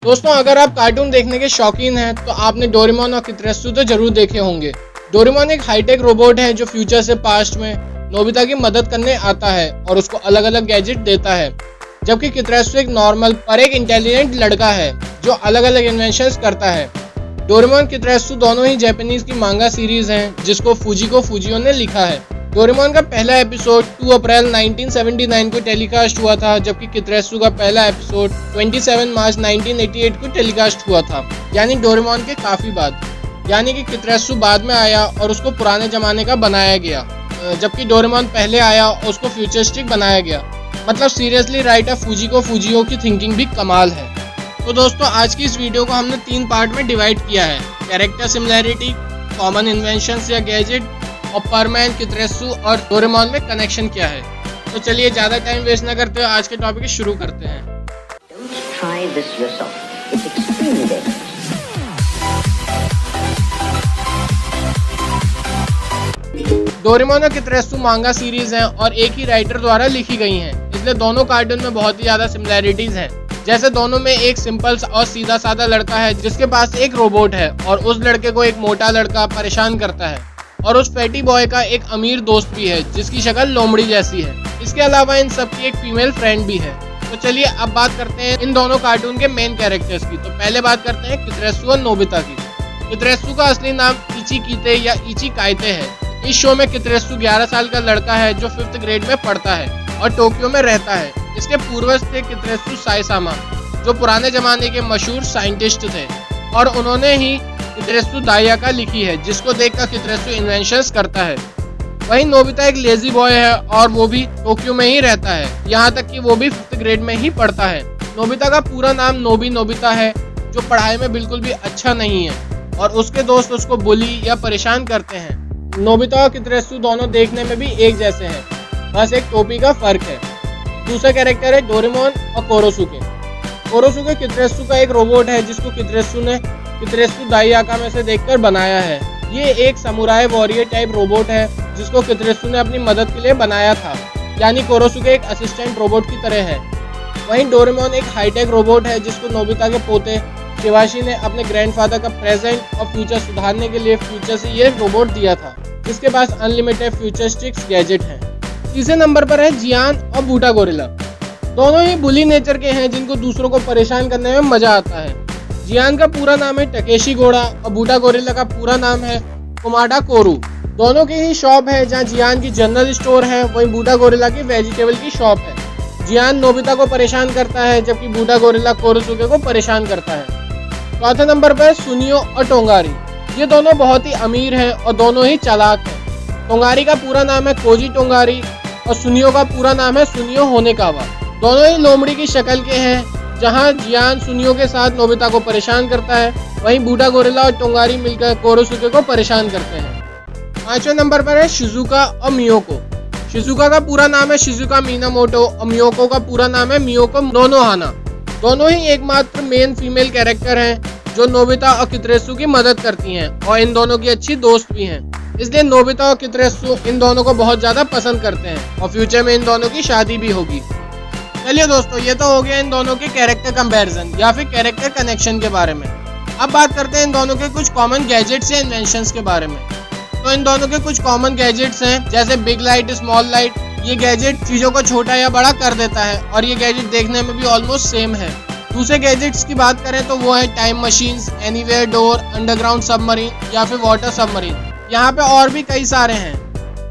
दोस्तों, अगर आप कार्टून देखने के शौकीन हैं तो आपने डोरेमोन और कितरेत्सु तो जरूर देखे होंगे। डोरेमोन एक हाईटेक रोबोट है जो फ्यूचर से पास्ट में नोबिता की मदद करने आता है और उसको अलग अलग गैजेट देता है, जबकि कितरेत्सु एक नॉर्मल पर एक इंटेलिजेंट लड़का है जो अलग अलग इन्वेंशंस करता है। डोरेमोन कितरेत्सु दोनों ही जापानीज की मांगा सीरीज हैं जिसको फुजिको फुजियो ने लिखा है। डोरेमोन का पहला एपिसोड 2 अप्रैल 1979 को टेलीकास्ट हुआ था, जबकि कितरेत्सु का पहला एपिसोड 27 मार्च 1988 को टेलीकास्ट हुआ था, यानी डोरेमोन के काफी बाद। यानी कि कितरेत्सु बाद में आया और उसको पुराने जमाने का बनाया गया, जबकि डोरेमोन पहले आया और उसको फ्यूचरिस्टिक बनाया गया। मतलब सीरियसली राइटर फुजिको फुजियो की थिंकिंग भी कमाल है। तो दोस्तों, आज की इस वीडियो को हमने 3 पार्ट में डिवाइड किया है: कैरेक्टर सिमिलैरिटी, कॉमन इन्वेंशंस या गैजेट, और परमैन, कितरेत्सु और डोरेमोन में कनेक्शन क्या है। तो चलिए ज्यादा टाइम वेस्ट न करते हुए आज के टॉपिक शुरू करते हैं। डोरेमोन और कितरेत्सु मांगा सीरीज हैं और एक ही राइटर द्वारा लिखी गई हैं, इसलिए दोनों कार्टून में बहुत ही ज्यादा सिमिलैरिटीज हैं। जैसे दोनों में एक सिंपल और सीधा साधा लड़का है जिसके पास एक रोबोट है और उस लड़के को एक मोटा लड़का परेशान करता है, और उस फैटी बॉय का एक अमीर दोस्त भी है जिसकी शक्ल लोमड़ी जैसी है। इसके अलावा इन सब की एक फीमेल फ्रेंड भी है। तो चलिए अब बात करते हैं इन दोनों कार्टून के मेन कैरेक्टर्स की। तो पहले बात करते हैं कितरेत्सु और नोबिता की। कितरेत्सु का असली नाम इची कीते या इची काइते है। इस शो में कितरेत्सु 11 साल का लड़का है जो 5th ग्रेड में पढ़ता है और टोक्यो में रहता है। इसके पूर्वज थे कितरेत्सु साइसामा, जो पुराने जमाने के मशहूर साइंटिस्ट थे, और उन्होंने ही कितरेत्सु दाइयाका लिखी है जिसको देखकर कितरेत्सु इन्वेंशंस करता है। वहीं नोबिता एक लेजी बॉय है और वो भी टोक्यो में ही रहता है, यहाँ तक कि वो भी 5th ग्रेड में ही पढ़ता है। नोबिता का पूरा नाम नोबी नोबिता है, जो पढ़ाई में बिल्कुल भी अच्छा नहीं है और उसके दोस्त उसको बुली या परेशान करते हैं। नोबिता और कितरेत्सु दोनों देखने में भी एक जैसे हैं, बस एक टोपी का फर्क है। दूसरा कैरेक्टर है डोरेमोन और कोरोसुके। कोरोसुके कितरेत्सु का एक रोबोट है जिसको कितरेत्सु ने कितरेत्सु दाइयाका में से देखकर बनाया है। ये एक समुराई वॉरियर टाइप रोबोट है जिसको कितरेत्सु ने अपनी मदद के लिए बनाया था, यानी कोरोसुके एक असिस्टेंट रोबोट की तरह है। वहीं डोरेमोन एक हाईटेक रोबोट है जिसको नोबिता के पोते शिवाशी ने अपने ग्रैंडफादर का प्रेजेंट और फ्यूचर सुधारने के लिए फ्यूचर से ये रोबोट दिया था, जिसके पास अनलिमिटेड फ्यूचरिस्टिक्स गैजेट हैं। तीसरे नंबर पर है जियान और बूटा गोरिल्ला। दोनों ही बुली नेचर के हैं जिनको दूसरों को परेशान करने में मजा आता है। जियान का पूरा नाम है टकेशी गोड़ा और बूटा गोरिल्ला का पूरा नाम है कुमाडा कोरू। दोनों की ही शॉप है, जहां जियान की जनरल स्टोर है, वहीं बूटा गोरिल्ला की वेजिटेबल की शॉप है। जियान नोबिता को परेशान करता है जबकि बूटा गोरिल्ला कोरोसुके को परेशान करता है। चौथे नंबर पर सुनियो और टोंगारी। ये दोनों बहुत ही अमीर हैं और दोनों ही चालाक हैं। टोंगारी का पूरा नाम है कोजी टोंगारी और सुनियो का पूरा नाम है सुनियो होनेकावा। दोनों ही लोमड़ी की शक्ल के हैं। जहां जियान सुनियो के साथ नोबिता को परेशान करता है, वहीं बूटा गोरिल्ला और टोंगारी मिलकर कोरोसुके को परेशान करते हैं। 5वें नंबर पर है शिजुका और मियोको। शिजुका का पूरा नाम है शिजुका मिनामोटो और मियोको का पूरा नाम है मियोको नोनोहाना। दोनों ही एकमात्र मेन फीमेल कैरेक्टर हैं जो नोबिता और कितरेत्सु की मदद करती हैं और इन दोनों की अच्छी दोस्त भी हैं, इसलिए नोबिता और कितरेत्सु इन दोनों को बहुत ज्यादा पसंद करते हैं और फ्यूचर में इन दोनों की शादी भी होगी। चलिए दोस्तों, ये तो हो गया इन दोनों के कैरेक्टर कंपैरिजन या फिर कैरेक्टर कनेक्शन के बारे में। अब बात करते हैं इन दोनों के कुछ कॉमन गैजेट्स या इन्वेंशंस के बारे में। तो इन दोनों के कुछ कॉमन गैजेट्स हैं, जैसे बिग लाइट, स्मॉल लाइट। ये गैजेट चीजों को छोटा या बड़ा कर देता है और ये गैजेट देखने में भी ऑलमोस्ट सेम है। दूसरे गैजेट्स की बात करें तो वो है time machines, anywhere door, underground submarine या फिर वाटर सबमरीन। यहाँ पे और भी कई सारे हैं।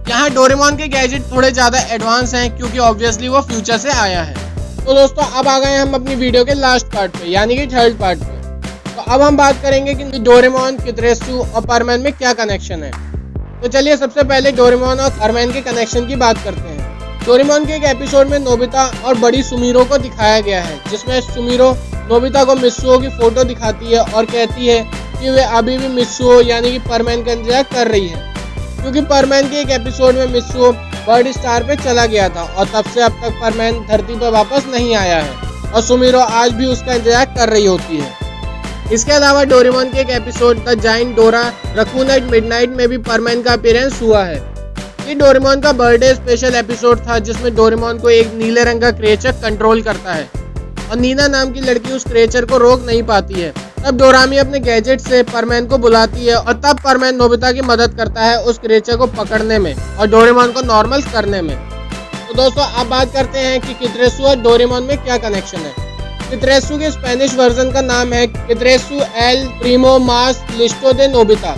यहाँ डोरेमोन के गैजेट थोड़े ज्यादा एडवांस हैं क्योंकि ऑब्वियसली वो फ्यूचर से आया है। तो दोस्तों, अब आ गए हम अपनी वीडियो के लास्ट पार्ट पे, यानी कि 3rd पार्ट पे। तो अब हम बात करेंगे कि डोरेमोन, कितरेत्सु और परमैन में क्या कनेक्शन है। तो चलिए सबसे पहले डोरेमोन और परमैन के कनेक्शन की बात करते हैं। डोरेमोन के एक एपिसोड में नोबिता और बड़ी सुमिरो को दिखाया गया है, जिसमें सुमिरो नोबिता को मित्सुओ की फोटो दिखाती है और कहती है कि वे अभी भी मित्सुओ यानी कि परमैन का इंतजार कर रही है, क्योंकि परमैन के एक एपिसोड में मित्सुओ बर्ड स्टार पे चला गया था और तब से अब तक परमैन धरती पर वापस नहीं आया है और सुमिरो आज भी उसका इंतजार कर रही होती है। इसके अलावा डोरेमोन के एक एपिसोड द जायंट डोरा रकून एट मिडनाइट में भी परमैन का अपीयरेंस हुआ है। ये डोरेमोन का बर्थडे स्पेशल एपिसोड था जिसमें डोरेमोन को एक नीले रंग का क्रिएचर कंट्रोल करता है। और नीना नाम की लड़की उस क्रिएचर को रोक नहीं पाती है। तब डोरामी अपने गैजेट से परमैन को बुलाती है और तब परमैन नोबिता की मदद करता है उस क्रिएचर को पकड़ने में और डोरेमोन को नॉर्मल करने में। तो दोस्तों अब बात करते हैं कि कितरेसु और डोरेमोन में क्या कनेक्शन है। कितरेसु के स्पेनिश वर्जन का नाम है कितरेसु एल प्रीमो मास लिस्टो दे नोबिता,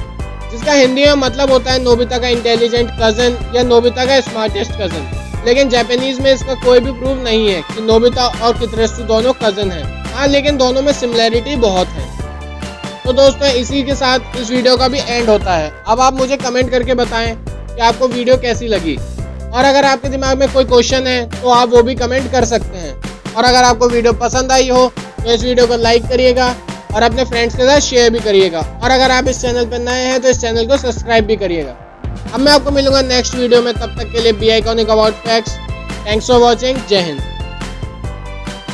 जिसका हिंदी में मतलब होता है नोबिता का इंटेलिजेंट कजन या नोबिता का स्मार्टेस्ट कजन। लेकिन जापानीज में इसका कोई भी प्रूफ नहीं है कि नोबिता और कितरेसु दोनों कजन हैं। हाँ, लेकिन दोनों में सिमिलैरिटी बहुत है। तो दोस्तों इसी के साथ इस वीडियो का भी एंड होता है। अब आप मुझे कमेंट करके बताएं कि आपको वीडियो कैसी लगी, और अगर आपके दिमाग में कोई क्वेश्चन है तो आप वो भी कमेंट कर सकते हैं। और अगर आपको वीडियो पसंद आई हो तो इस वीडियो को लाइक करिएगा और अपने फ्रेंड्स के साथ शेयर भी करिएगा। और अगर आप इस चैनल पर नए हैं तो इस चैनल को सब्सक्राइब भी करिएगा। अब मैं आपको मिलूंगा नेक्स्ट वीडियो में, तब तक के लिए be iconic about facts. Thanks for watching. जय हिंद।